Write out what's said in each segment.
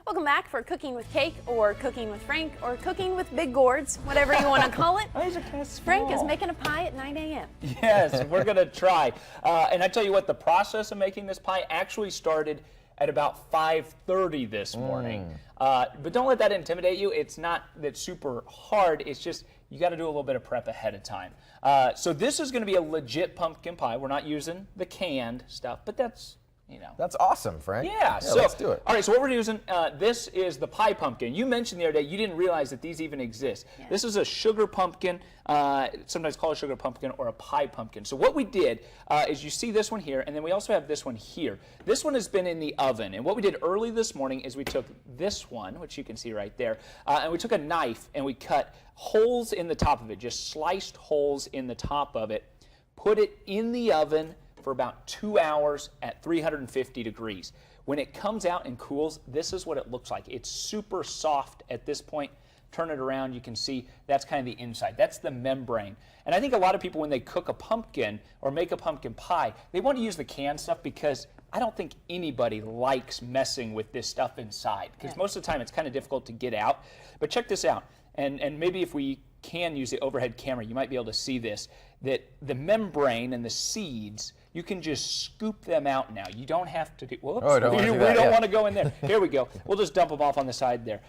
Welcome back for Cooking with Cake, or Cooking with Frank, or Cooking with Big Gourds, whatever you want to call it. These are kind of small. Frank is making a pie at 9 a.m. Yes, we're going to try. And I tell you what, the process of making this pie actually started at about 5:30 this morning. But don't let that intimidate you. It's not that super hard. It's just you got to do a little bit of prep ahead of time. So this is going to be a legit pumpkin pie. We're not using the canned stuff, but that's, you know. That's awesome, Frank. Yeah, so let's do it. All right, so what we're using, this is the pie pumpkin. You mentioned the other day you didn't realize that these even exist. Yeah. This is a sugar pumpkin, sometimes called a sugar pumpkin or a pie pumpkin. So what we did is you see this one here, and then we also have this one here. This one has been in the oven, and what we did early this morning is we took this one, which you can see right there, and we took a knife and we cut holes in the top of it, just sliced holes in the top of it, put it in the oven for about 2 hours at 350 degrees. When it comes out and cools, this is what it looks like. It's super soft at this point. Turn it around, you can see that's kind of the inside. That's the membrane. And I think a lot of people, when they cook a pumpkin or make a pumpkin pie, they want to use the canned stuff because I don't think anybody likes messing with this stuff inside, because most of the time it's kind of difficult to get out. But check this out, and maybe if we can use the overhead camera, you might be able to see this, that the membrane and the seeds, you can just scoop them out now. You don't have to do, whoops, we don't want to go in there. Here we go. We'll just dump them off on the side there.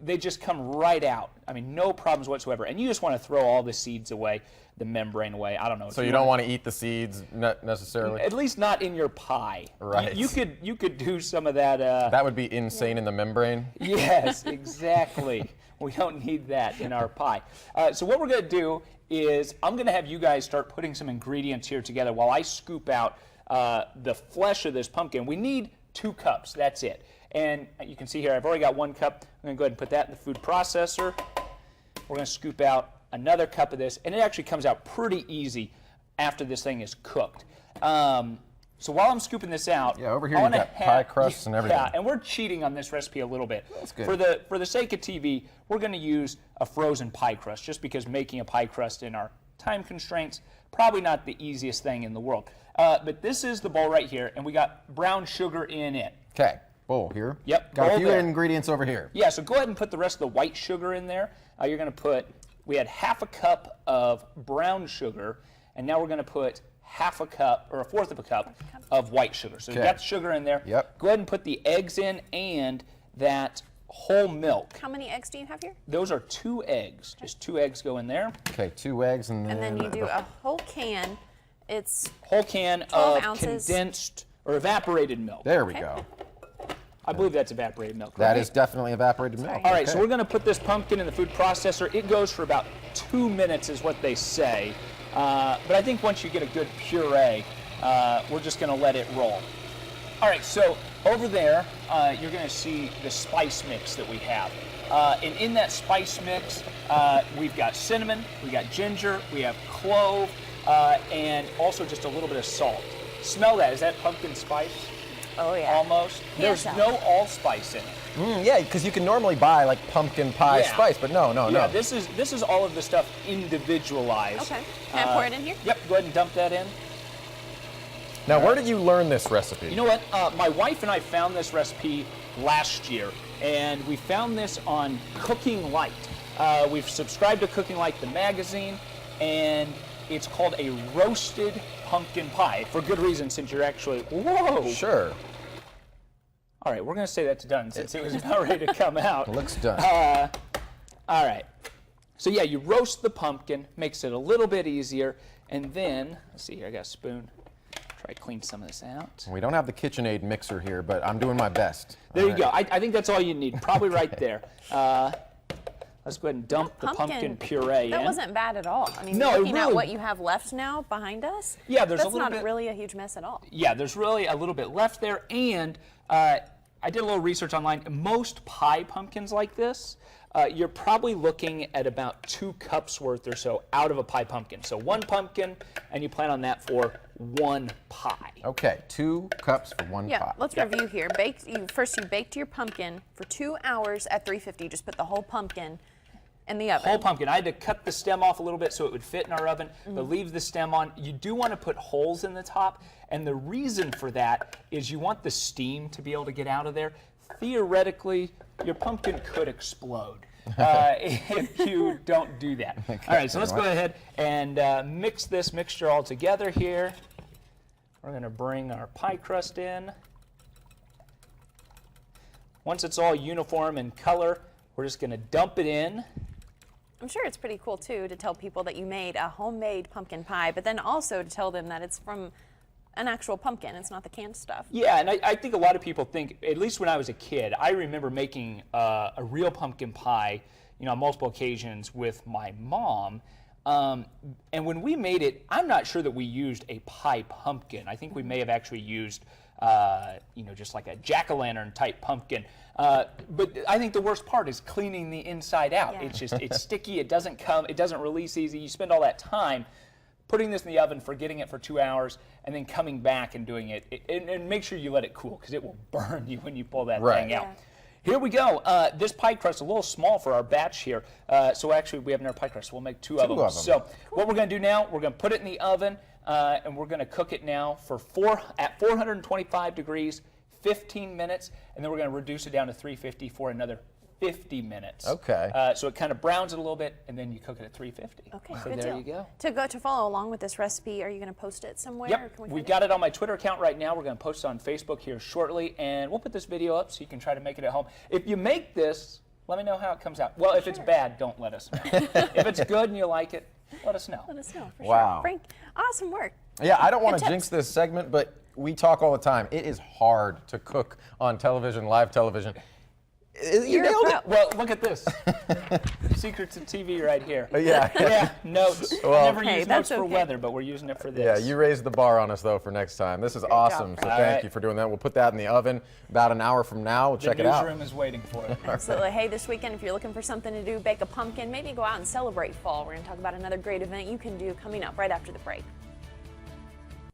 They just come right out. I mean, no problems whatsoever. And you just want to throw all the seeds away, the membrane away. I don't know. So you don't want to eat the seeds necessarily? At least not in your pie. Right. You could do some of that. That would be insane in the membrane? Yes, exactly. We don't need that in our pie. So what we're going to do is I'm going to have you guys start putting some ingredients here together while I scoop out the flesh of this pumpkin. We need 2 cups. That's it. And you can see here I've already got 1 cup. I'm going to go ahead and put that in the food processor. We're going to scoop out another cup of this, and it actually comes out pretty easy after this thing is cooked. So while I'm scooping this out, over here you've got pie crusts and everything. Yeah, and we're cheating on this recipe a little bit. That's good. For the sake of TV, we're going to use a frozen pie crust, just because making a pie crust in our time constraints, probably not the easiest thing in the world. But this is the bowl right here, and we got brown sugar in it. Okay, bowl here. Yep, Got bowl a few there. ingredients over here. Yeah, so go ahead and put the rest of the white sugar in there. You're going to put, we had 1/2 cup of brown sugar, and now we're going to put 1/2 cup, or 1/4 of a cup of white sugar. So you've got the sugar in there. Yep. Go ahead and put the eggs in and that whole milk. How many eggs do you have here? Those are 2 eggs. Just 2 eggs go in there. Okay, 2 eggs and then... And then you do a whole can. It's Whole can 12 of ounces. Condensed or evaporated milk. There we Okay. go. I believe that's evaporated milk. That right? is definitely evaporated milk. All right, so Okay. we're going to put this pumpkin in the food processor. It goes for about 2 minutes is what they say. But I think once you get a good puree, we're just going to let it roll. All right, so over there, you're going to see the spice mix that we have. And in that spice mix, we've got cinnamon, we got ginger, we have clove, and also just a little bit of salt. Smell that. Is that pumpkin spice? Oh yeah. Almost. There's out. no allspice in it. Yeah, because you can normally buy like pumpkin pie Yeah. spice, but no. Yeah, this is all of the stuff individualized. Okay. Can I pour it in here? Yep, go ahead and dump that in. Now, where did you learn this recipe? You know what? My wife and I found this recipe last year, and we found this on Cooking Light. We've subscribed to Cooking Light, the magazine, and it's called a roasted pumpkin pie, for good reason, since you're actually, whoa! Sure. All right, we're going to say that's done, since it was about ready to come out. It looks done. All right. So yeah, you roast the pumpkin, makes it a little bit easier, and then, let's see here, I got a spoon. Try to clean some of this out. We don't have the KitchenAid mixer here, but I'm doing my best. There you go. I think that's all you need, probably right there. Let's go ahead and dump the pumpkin puree in. That wasn't bad at all. I mean, No, it looking at really- what you have left now behind us, Yeah, there's a that's little not bit. really a huge mess at all. Yeah, there's really a little bit left there, and I did a little research online. Most pie pumpkins like this, you're probably looking at about 2 cups worth or so out of a pie pumpkin. So 1 pumpkin, and you plan on that for 1 pie. Okay, 2 cups for 1 Yeah, pot. let's review here. First you baked your pumpkin for 2 hours at 350. Just put the whole pumpkin in the oven. Whole pumpkin. I had to cut the stem off a little bit so it would fit in our oven, but leave the stem on. You do want to put holes in the top, and the reason for that is you want the steam to be able to get out of there. theoretically, your pumpkin could explode if you don't do that. All right, so let's go ahead and mix this mixture all together here. We're going to bring our pie crust in. Once it's all uniform in color, we're just going to dump it in. I'm sure it's pretty cool, too, to tell people that you made a homemade pumpkin pie, but then also to tell them that it's from an actual pumpkin. It's not the canned stuff. Yeah, and I think a lot of people think, at least when I was a kid, I remember making a real pumpkin pie, on multiple occasions with my mom. And when we made it, I'm not sure that we used a pie pumpkin. I think we may have actually used, just like a jack-o'-lantern type pumpkin. But I think the worst part is cleaning the inside out. Yeah. It's sticky. It doesn't release easy. You spend all that time putting this in the oven, forgetting it for 2 hours, and then coming back and doing it. And make sure you let it cool, because it will burn you when you pull that thing out. Yeah. Here we go. This pie crust is a little small for our batch here. So actually, we have another pie crust. So we'll make two of them. So what we're going to do now, we're going to put it in the oven, and we're going to cook it now for at 425 degrees, 15 minutes, and then we're going to reduce it down to 350 for another 50 minutes. Okay. So it kind of browns it a little bit, and then you cook it at 350. Okay, so good there deal. you go. To follow along with this recipe, are you going to post it somewhere? Or Yep, can we we've find got it on my Twitter account right now. We're going to post it on Facebook here shortly, and we'll put this video up so you can try to make it at home. If you make this, let me know how it comes out. Well, if it's bad, don't let us know. If it's good and you like it, let us know. Let us know, for Wow. sure. Frank, awesome work. Yeah, I don't want Good to jinx this segment, but we talk all the time. It is hard to cook on television, live television. You You're a nailed pro. it. Well, look at this. Secrets of TV right here. Yeah. Yeah, notes. Well- I never Okay, use that's notes for okay. weather, but we're using it for this. Yeah, you raised the bar on us, though, for next time. This is awesome, job, so All thank right. you for doing that. We'll put that in the oven about an hour from now. We'll The check it out. newsroom is waiting for it. Absolutely. Hey, this weekend, if you're looking for something to do, bake a pumpkin, maybe go out and celebrate fall. We're going to talk about another great event you can do coming up right after the break.